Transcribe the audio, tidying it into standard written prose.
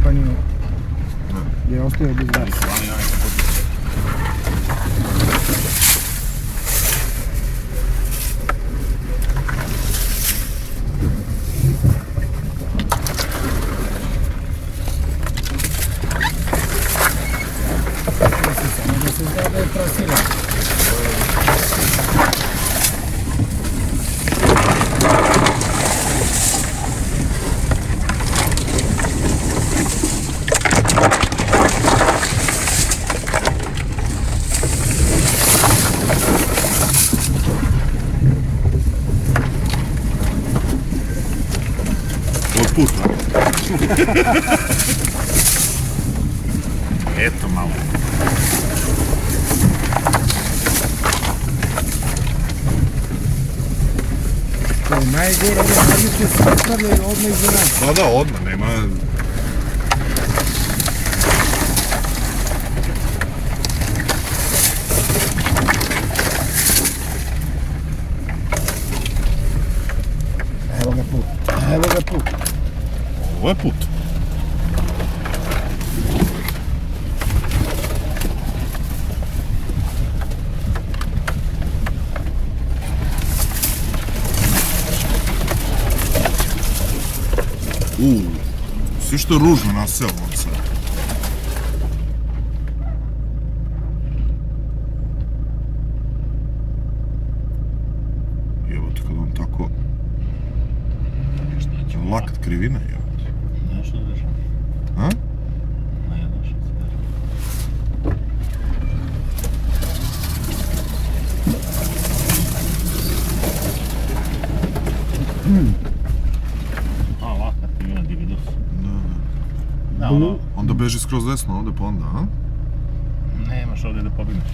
Županinu gdje je ostao bez gasa. Da se zna da je Trasiranje. Put, eto malo. To je najgore, ove marljice se napravljaju odmah iza nas. Pa da, odmah, nema... Evo ga put, evo ga put. Ovo je put. Sve što je ružno na selu od sada. Evo te kad on tako... Lakat krivina, evo te. Nešto drža. A? Ne, nešto se drža. A, lakat krivina, dividus. Da, ono... Onda beži skroz desno ovdje pa onda, a? Nemaš ovdje da pobjegneš.